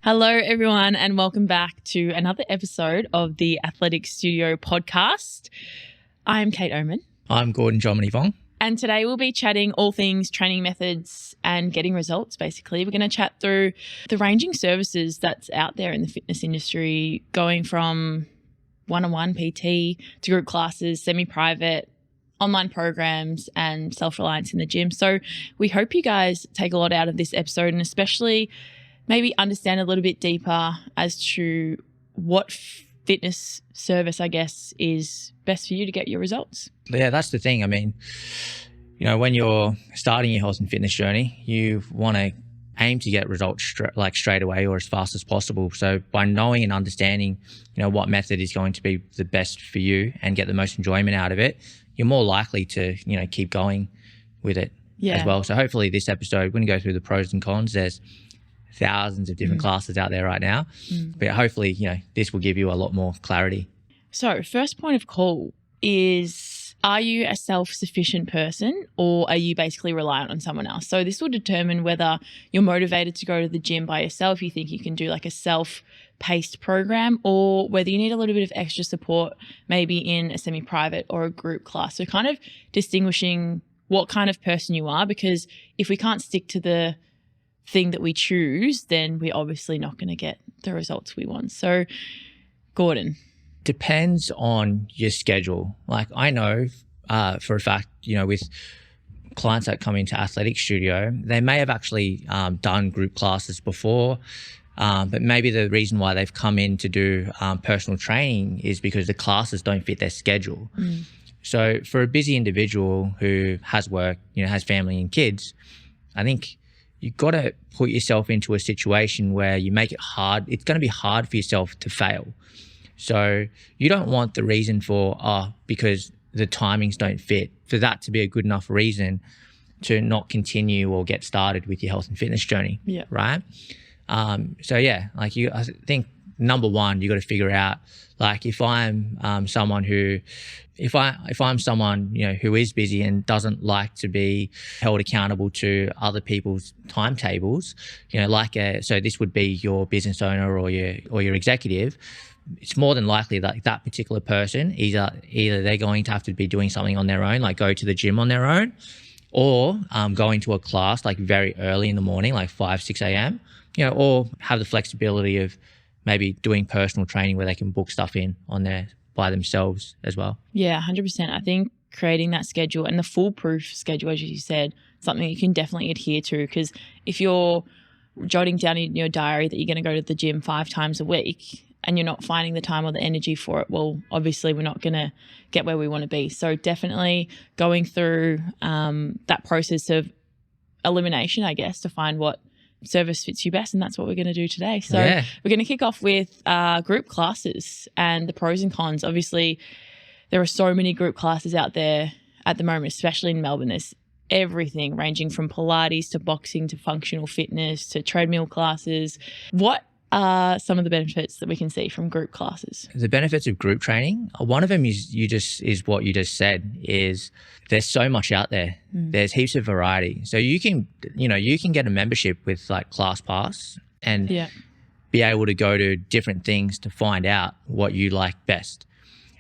Hello, everyone, and welcome back to another episode of the Athletic Studio podcast. I'm Kate Oman. I'm Gordon Jomini-Vong. And today we'll be chatting all things training methods and getting results, basically. We're going to chat through the ranging services that's out there in the fitness industry, going from one-on-one PT to group classes, semi-private, online programs, and self-reliance in the gym. So we hope you guys take a lot out of this episode, and especially maybe understand a little bit deeper as to what fitness service, I guess, is best for you to get your results. Yeah, that's the thing. I mean, when you're starting your health and fitness journey, you want to aim to get results straight away or as fast as possible. So by knowing and understanding, what method is going to be the best for you and get the most enjoyment out of it, you're more likely to, keep going with it as well. So hopefully this episode, we're going to go through the pros and cons. There's thousands of different classes out there right now, but hopefully, this will give you a lot more clarity. So first point of call is, are you a self-sufficient person or are you basically reliant on someone else? So this will determine whether you're motivated to go to the gym by yourself, you think you can do like a self-paced program, or whether you need a little bit of extra support, maybe in a semi-private or a group class. So kind of distinguishing what kind of person you are, because if we can't stick to the thing that we choose, then we're obviously not going to get the results we want. So, Gordon. Depends on your schedule. Like I know for a fact, with clients that come into Athletic Studio, they may have actually done group classes before, but maybe the reason why they've come in to do personal training is because the classes don't fit their schedule. So for a busy individual who has work, has family and kids, I think you've got to put yourself into a situation where you make it hard. It's going to be hard for yourself to fail. So you don't want the reason because the timings don't fit, for that to be a good enough reason to not continue or get started with your health and fitness journey. Yeah. Right. I think number one, you got to figure out, like, if I'm someone who is busy and doesn't like to be held accountable to other people's timetables, so this would be your business owner or your executive. It's more than likely that that particular person, either they're going to have to be doing something on their own, like go to the gym on their own, or going to a class like very early in the morning, like 5, 6 a.m., or have the flexibility of maybe doing personal training where they can book stuff in on there by themselves as well. Yeah, 100%. I think creating that schedule and the foolproof schedule, as you said, something you can definitely adhere to, because if you're jotting down in your diary that you're going to go to the gym 5 times a week and you're not finding the time or the energy for it, well, obviously we're not going to get where we want to be. So definitely going through that process of elimination, I guess, to find what service fits you best, and that's what we're going to do today. So we're going to kick off with group classes and the pros and cons. Obviously, there are so many group classes out there at the moment, especially in Melbourne. There's everything ranging from Pilates to boxing to functional fitness to treadmill classes. What are some of the benefits that we can see from group classes? The benefits of group training, one of them is what you just said, is there's so much out there. There's heaps of variety. So you can get a membership with like ClassPass and be able to go to different things to find out what you like best.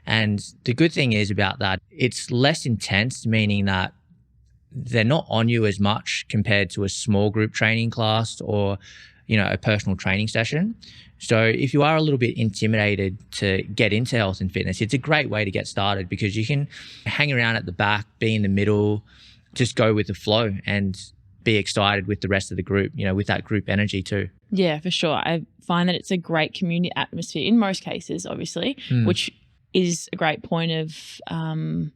And the good thing is about that, it's less intense, meaning that they're not on you as much compared to a small group training class or a personal training session. So if you are a little bit intimidated to get into health and fitness, it's a great way to get started, because you can hang around at the back, be in the middle, just go with the flow and be excited with the rest of the group, with that group energy too. Yeah, for sure. I find that it's a great community atmosphere in most cases, obviously, which is a great point of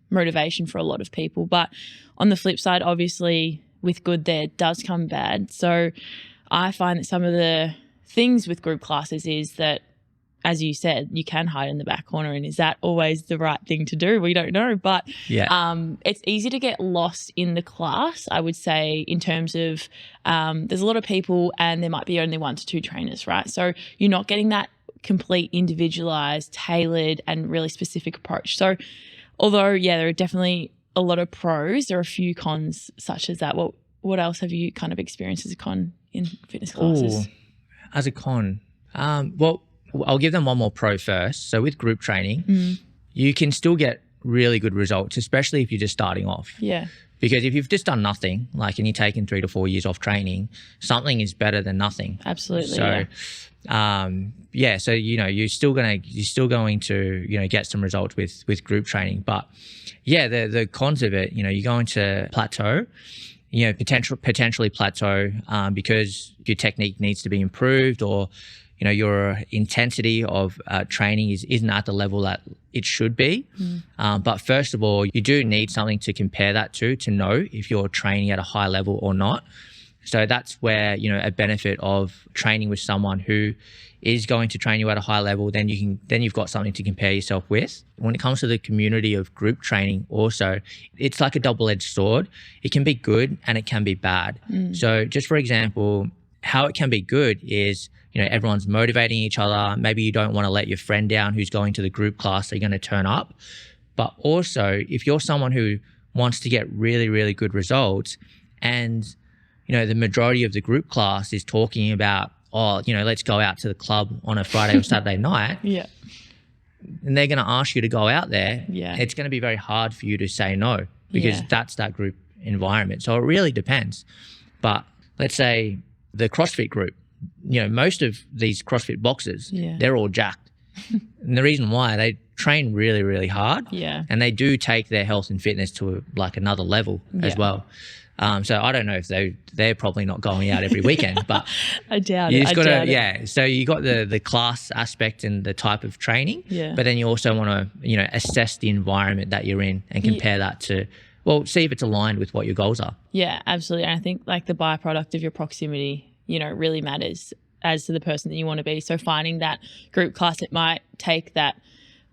motivation for a lot of people. But on the flip side, obviously, with good there does come bad. So I find that some of the things with group classes is that, as you said, you can hide in the back corner, and is that always the right thing to do? We don't know, but it's easy to get lost in the class, I would say, in terms of there's a lot of people and there might be only 1 to 2 trainers, right? So you're not getting that complete individualized, tailored and really specific approach. So although, there are definitely a lot of pros, there are a few cons such as that. What else have you kind of experienced as a con in fitness classes? As a con, well, I'll give them one more pro first. So with group training, you can still get really good results, especially if you're just starting off. Yeah. Because if you've just done nothing, like, and you're taking 3 to 4 years off training, something is better than nothing. Absolutely. So, so you're still going to get some results with group training. But yeah, the cons of it, you're going to plateau. Potentially plateau because your technique needs to be improved, or your intensity of training isn't at the level that it should be. But first of all, you do need something to compare that to know if you're training at a high level or not. So that's where, a benefit of training with someone who is going to train you at a high level, then you've got something to compare yourself with. When it comes to the community of group training also, it's like a double-edged sword. It can be good and it can be bad. So just for example, how it can be good is, everyone's motivating each other. Maybe you don't want to let your friend down who's going to the group class, so you're going to turn up. But also, if you're someone who wants to get really, really good results, and the majority of the group class is talking about, let's go out to the club on a Friday or Saturday night. Yeah. And they're going to ask you to go out there. Yeah. It's going to be very hard for you to say no, because that's that group environment. So it really depends. But let's say the CrossFit group, most of these CrossFit boxers, they're all jacked. And the reason why, they train really, really hard. Yeah. And they do take their health and fitness to like another level as well. So I don't know if they're probably not going out every weekend, but I doubt you it. just got to, so you got the class aspect and the type of training, but then you also want to, assess the environment that you're in and compare that to, see if it's aligned with what your goals are. Yeah, absolutely. And I think like the byproduct of your proximity, really matters as to the person that you want to be. So finding that group class, it might take that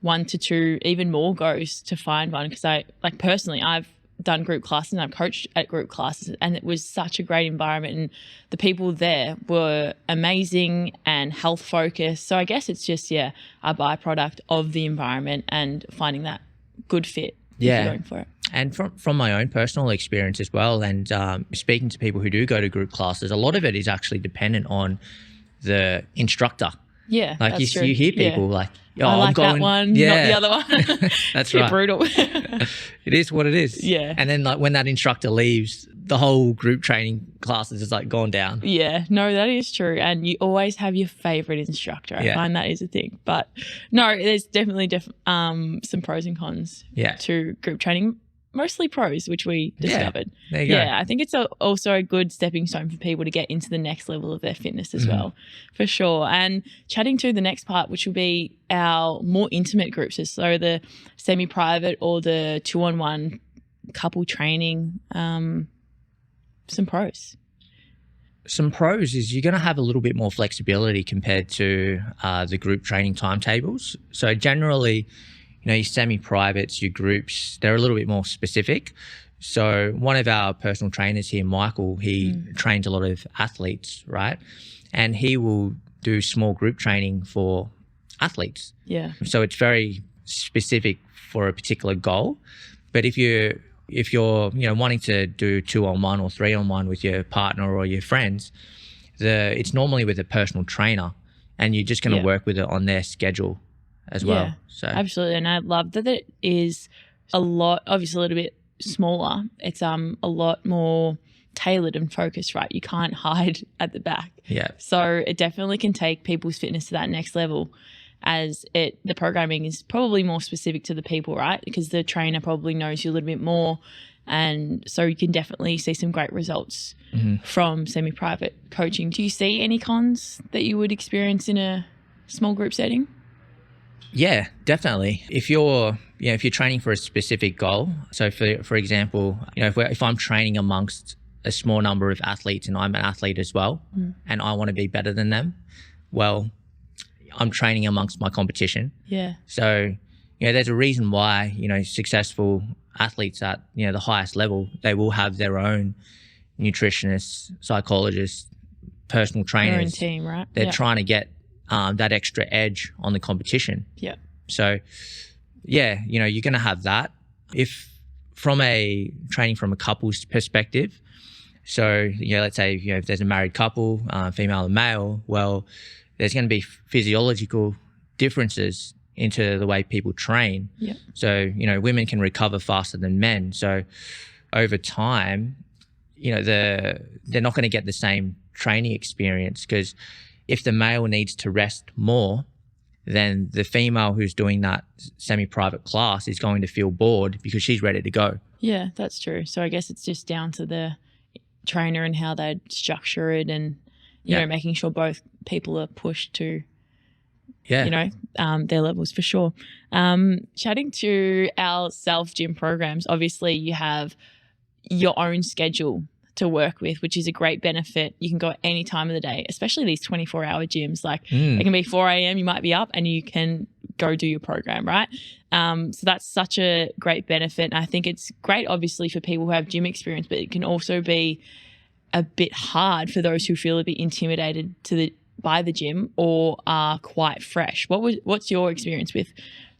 1 to 2, even more goes to find one. Because I've done group classes and I've coached at group classes, and it was such a great environment, and the people there were amazing and health focused. So I guess it's just a byproduct of the environment and finding that good fit if you're going for it. And from my own personal experience as well, and speaking to people who do go to group classes, a lot of it is actually dependent on the instructor. Yeah, like that's you hear people I like that one, not the other one. That's right. Brutal. It is what it is. Yeah. And then when that instructor leaves, the whole group training classes is gone down. Yeah, no, that is true. And you always have your favorite instructor. I find that is a thing. But no, there's definitely some pros and cons to group training. Mostly pros, which we discovered. There you go. Yeah, I think it's also a good stepping stone for people to get into the next level of their fitness as well, for sure. And chatting to the next part, which will be our more intimate groups, so the semi-private or the 2-on-1 couple training, some pros. Some pros is you're going to have a little bit more flexibility compared to the group training timetables. So generally, your semi-privates, your groups, they're a little bit more specific. So one of our personal trainers here, Michael, he trains a lot of athletes, right? And he will do small group training for athletes. Yeah. So it's very specific for a particular goal. But if you're wanting to do 2-on-1 or 3-on-1 with your partner or your friends, it's normally with a personal trainer, and you're just going to work with it on their schedule as well. So absolutely. And I love that it is obviously a little bit smaller. It's a lot more tailored and focused, right? You can't hide at the back. Yeah. So it definitely can take people's fitness to that next level, as the programming is probably more specific to the people, right? Because the trainer probably knows you a little bit more. And so you can definitely see some great results from semi-private coaching. Do you see any cons that you would experience in a small group setting? Yeah, definitely. If you're training for a specific goal, so for example, if I'm training amongst a small number of athletes and I'm an athlete as well, and I want to be better than them, well, I'm training amongst my competition. Yeah. So, there's a reason why, successful athletes at, the highest level, they will have their own nutritionists, psychologists, personal trainers. Their own team, right? They're trying to get that extra edge on the competition. Yeah. So, you're going to have that. If from training from a couple's perspective, So, let's say, if there's a married couple, female and male, well, there's going to be physiological differences into the way people train. Yeah. So, women can recover faster than men. So over time, they're not going to get the same training experience, because if the male needs to rest more, then the female who's doing that semi-private class is going to feel bored because she's ready to go. Yeah, that's true. So I guess it's just down to the trainer and how they structure it, and you know, making sure both people are pushed to their levels, for sure. Chatting to our self gym programs, obviously you have your own schedule to work with, which is a great benefit. You can go at any time of the day, especially these 24-hour gyms. Like it can be 4 a.m. you might be up and you can go do your program, right? So that's such a great benefit. And I think it's great, obviously, for people who have gym experience, but it can also be a bit hard for those who feel a bit intimidated by the gym or are quite fresh. What's your experience with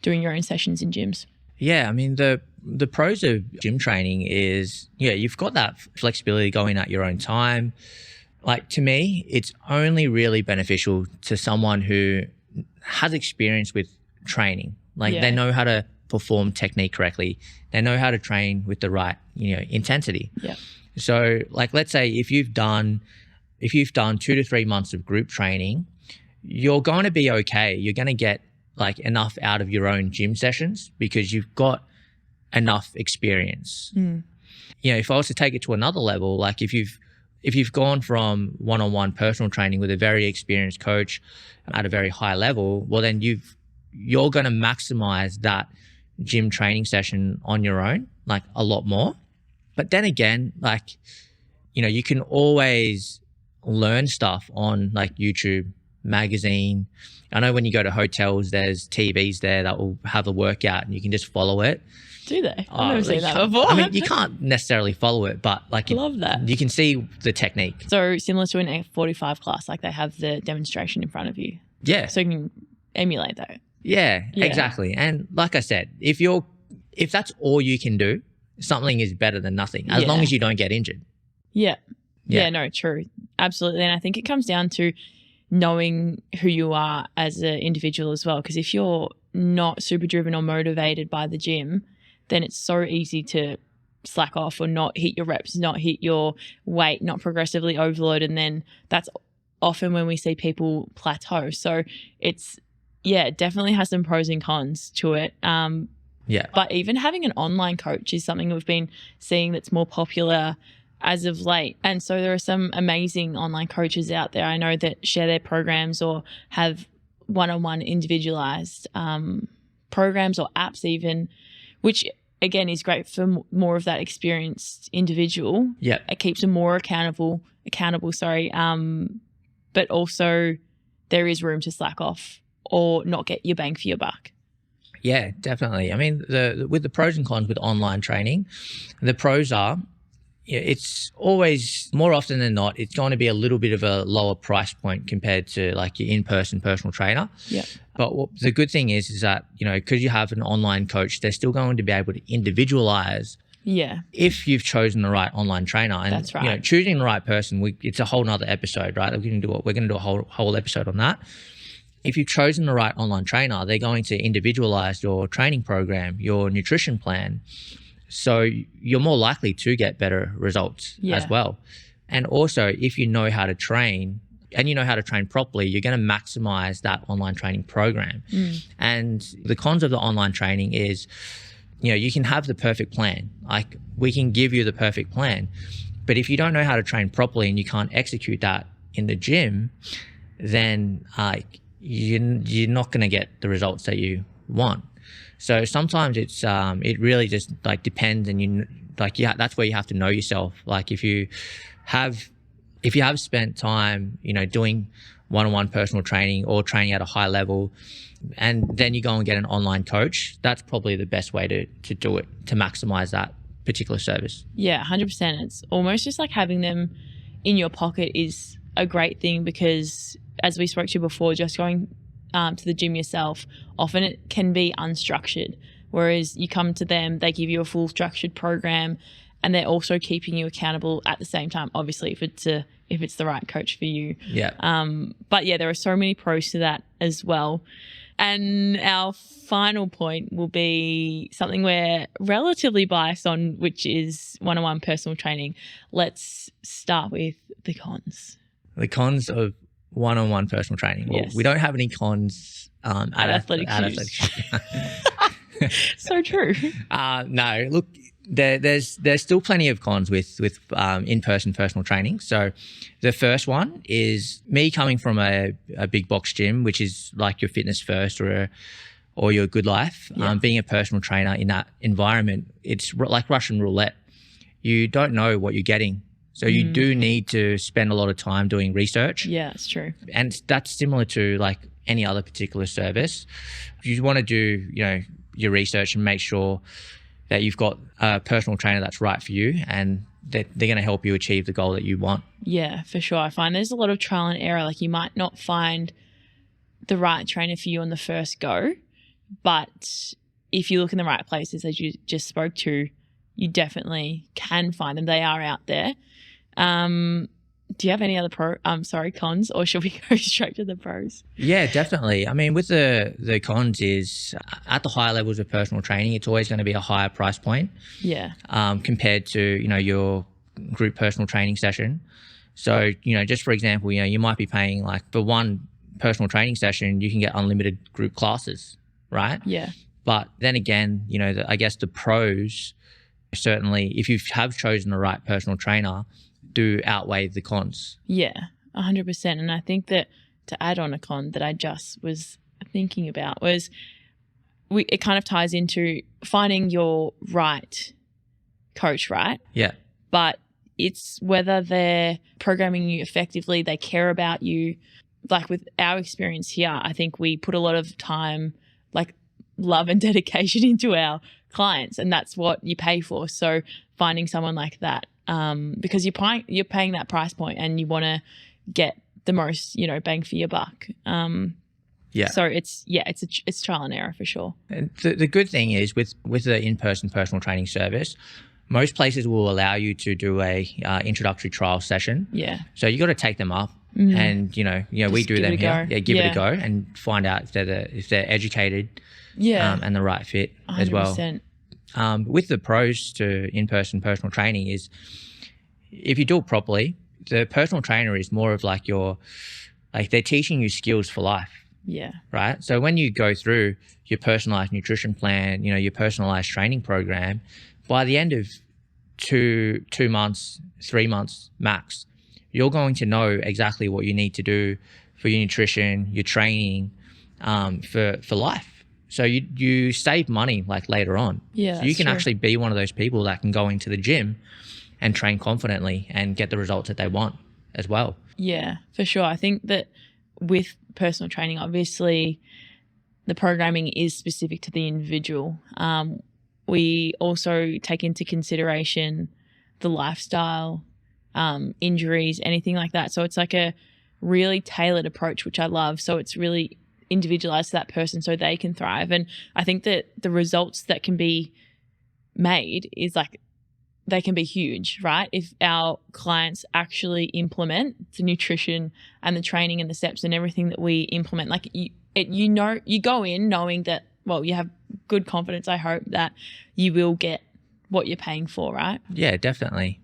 doing your own sessions in gyms? Yeah, I mean, the pros of gym training is, you've got that flexibility going at your own time. Like, to me, it's only really beneficial to someone who has experience with training. Like they know how to perform technique correctly. They know how to train with the right, intensity. Yeah. So like, let's say if you've done 2 to 3 months of group training, you're going to be okay. You're going to get like enough out of your own gym sessions because you've got enough experience. If I was to take it to another level, like if you've gone from one-on-one personal training with a very experienced coach at a very high level, well then you're going to maximize that gym training session on your own, like a lot more. But then again, like, you can always learn stuff on like YouTube, magazine. I know when you go to hotels, there's TVs there that will have a workout and you can just follow it. Do they? I've never seen that before. I mean, you can't necessarily follow it, but like, love that. You can see the technique. So similar to an F45 class, like they have the demonstration in front of you. Yeah. So you can emulate that. Yeah, exactly. And like I said, if that's all you can do, something is better than nothing, as long as you don't get injured. Yeah, no, true. Absolutely. And I think it comes down to knowing who you are as an individual as well. Because if you're not super driven or motivated by the gym, then it's so easy to slack off or not hit your reps, not hit your weight, not progressively overload. And then that's often when we see people plateau. So it's, it definitely has some pros and cons to it. But even having an online coach is something we've been seeing that's more popular as of late. And so there are some amazing online coaches out there I know that share their programs or have one-on-one individualized programs or apps even, which again is great for more of that experienced individual. Yeah. It keeps them more accountable, but also there is room to slack off or not get your bang for your buck. Yeah, definitely. I mean, with the pros and cons with online training, the pros are, it's always, more often than not, it's going to be a little bit of a lower price point compared to like your in-person personal trainer. Yeah. But the good thing is that, because you have an online coach, they're still going to be able to individualize. Yeah. If you've chosen the right online trainer. And, that's right. Choosing the right person, it's a whole nother episode, right? We're going to do a whole episode on that. If you've chosen the right online trainer, they're going to individualize your training program, your nutrition plan. So you're more likely to get better results as well. And also, if you know how to train and you know how to train properly, you're going to maximize that online training program. And the cons of the online training is, you can have the perfect plan. Like, we can give you the perfect plan. But if you don't know how to train properly and you can't execute that in the gym, then you're not going to get the results that you want. So sometimes it really just like depends, and that's where you have to know yourself. Like if you have spent time, doing one-on-one personal training or training at a high level, and then you go and get an online coach, that's probably the best way to do it, to maximize that particular service. Yeah, 100%. It's almost just like having them in your pocket is a great thing, because as we spoke to before, just going to the gym yourself, often it can be unstructured, whereas you come to them, they give you a full structured program, and they're also keeping you accountable at the same time, obviously, if it's the right coach for you. Yeah. But yeah, there are so many pros to that as well. And our final point will be something we're relatively biased on, which is one-on-one personal training. Let's start with the cons. The cons of one-on-one personal training. Well, Yes. we don't have any cons at Athletic Athletic. So true. No, look, there's still plenty of cons with in-person personal training. So the first one is me coming from a big box gym, which is like your Fitness First or your Good Life. Yeah. Being a personal trainer in that environment, it's like Russian roulette. You don't know what you're getting. So you do need to spend a lot of time doing research. Yeah, it's true. And that's similar to like any other particular service. You want to do, your research and make sure that you've got a personal trainer that's right for you and that they're going to help you achieve the goal that you want. Yeah, for sure. I find there's a lot of trial and error. Like you might not find the right trainer for you on the first go, but if you look in the right places, as you just spoke to, you definitely can find them. They are out there. Do you have any other cons, or should we go straight to the pros? Yeah, definitely. I mean, with the cons is at the higher levels of personal training, it's always going to be a higher price point. Yeah. Compared to, your group personal training session. So, just for example, you might be paying like for one personal training session, you can get unlimited group classes, right? Yeah. But then again, I guess the pros, certainly if you have chosen the right personal trainer, do outweigh the cons. Yeah, 100%. And I think that to add on a con that I just was thinking about was it kind of ties into finding your right coach, right? Yeah. But it's whether they're programming you effectively, they care about you. Like with our experience here, I think we put a lot of time, like love and dedication into our clients, and that's what you pay for. So finding someone like that, because you're paying that price point and you want to get the most, bang for your buck. Yeah. So it's trial and error for sure. And the good thing is with the in-person personal training service, most places will allow you to do a introductory trial session. Yeah. So you got to take them up, and we do them here. Yeah, give it a go and find out if they're educated. Yeah. And the right fit 100%. as well. With the pros to in-person personal training is if you do it properly, the personal trainer is more of like they're teaching you skills for life. Yeah. Right. So when you go through your personalized nutrition plan, your personalized training program, by the end of 2 months, 3 months max, you're going to know exactly what you need to do for your nutrition, your training, for life. So you save money like later on. Yeah. So you can actually be one of those people that can go into the gym and train confidently and get the results that they want as well. Yeah, for sure. I think that with personal training, obviously the programming is specific to the individual. We also take into consideration the lifestyle, injuries, anything like that. So it's like a really tailored approach, which I love. So it's really individualized to that person so they can thrive. And I think that the results that can be made is like they can be huge, right? If our clients actually implement the nutrition and the training and the steps and everything that we implement, like you go in knowing that, well, you have good confidence, I hope, that you will get what you're paying for, right? Yeah, definitely.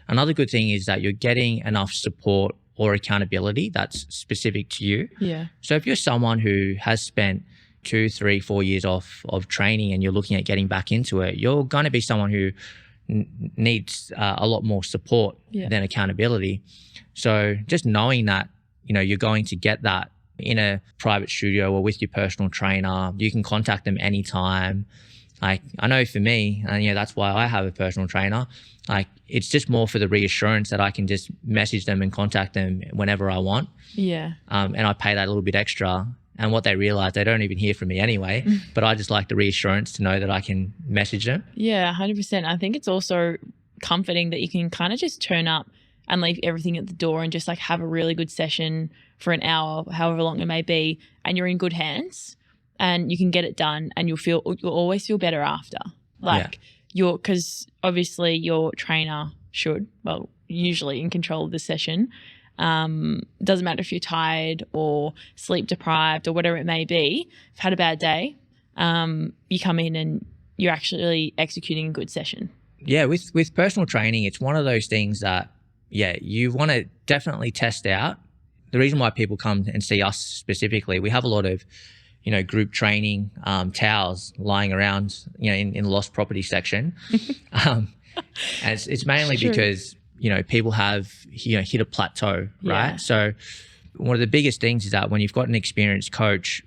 Another good thing is that you're getting enough support or accountability that's specific to you. Yeah. So if you're someone who has spent 2, 3, 4 years off of training and you're looking at getting back into it, you're going to be someone who needs a lot more support than accountability. So just knowing that, you're going to get that in a private studio or with your personal trainer, you can contact them anytime. Like I know for me, and that's why I have a personal trainer, like it's just more for the reassurance that I can just message them and contact them whenever I want. Yeah. And I pay that a little bit extra. And what they realize, they don't even hear from me anyway, but I just like the reassurance to know that I can message them. Yeah, 100%. I think it's also comforting that you can kind of just turn up and leave everything at the door and just like have a really good session for an hour, however long it may be, and you're in good hands and you can get it done and you'll always feel better after. Like because obviously your trainer should, well, usually in control of the session. Doesn't matter if you're tired or sleep deprived or whatever it may be. If you've had a bad day, you come in and you're actually executing a good session. Yeah, with personal training, it's one of those things that, you want to definitely test out. The reason why people come and see us specifically, we have a lot of, group training towels lying around, in the lost property section. And it's mainly because, people have, hit a plateau, right? Yeah. So one of the biggest things is that when you've got an experienced coach,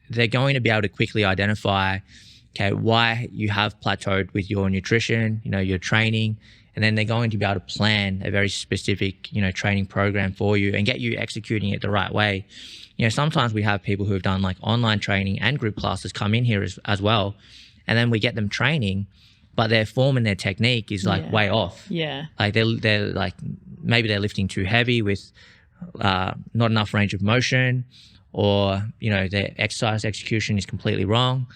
they're going to be able to quickly identify, why you have plateaued with your nutrition, your training, and then they're going to be able to plan a very specific, training program for you and get you executing it the right way. Sometimes we have people who have done like online training and group classes come in here as well, and then we get them training, but their form and their technique is like way off. Yeah. Like they're like, maybe they're lifting too heavy with not enough range of motion, or, their exercise execution is completely wrong.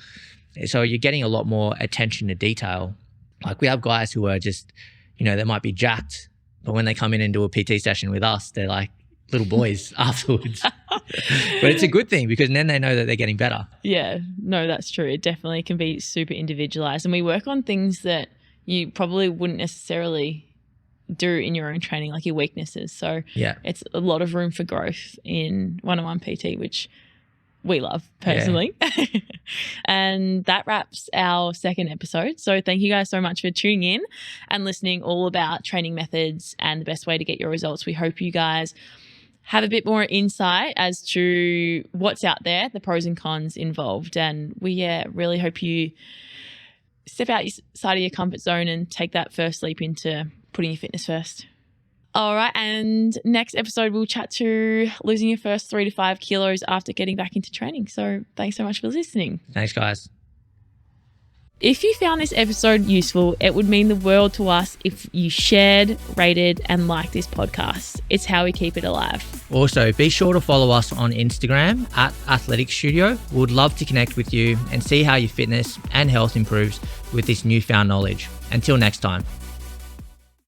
So you're getting a lot more attention to detail. Like we have guys who are just, they might be jacked, but when they come in and do a PT session with us, they're like little boys afterwards. But it's a good thing because then they know that they're getting better. Yeah, no, that's true. It definitely can be super individualized. And we work on things that you probably wouldn't necessarily do in your own training, like your weaknesses. So it's a lot of room for growth in one-on-one PT, which we love personally. Yeah. And that wraps our second episode. So thank you guys so much for tuning in and listening all about training methods and the best way to get your results. We hope you guys have a bit more insight as to what's out there, the pros and cons involved. And we really hope you step outside of your comfort zone and take that first leap into putting your fitness first. All right, and next episode we'll chat to losing your first 3 to 5 kilos after getting back into training. So thanks so much for listening. Thanks, guys. If you found this episode useful, it would mean the world to us if you shared, rated, and liked this podcast. It's how we keep it alive. Also, be sure to follow us on Instagram at Athletic Studio. We would love to connect with you and see how your fitness and health improves with this newfound knowledge. Until next time.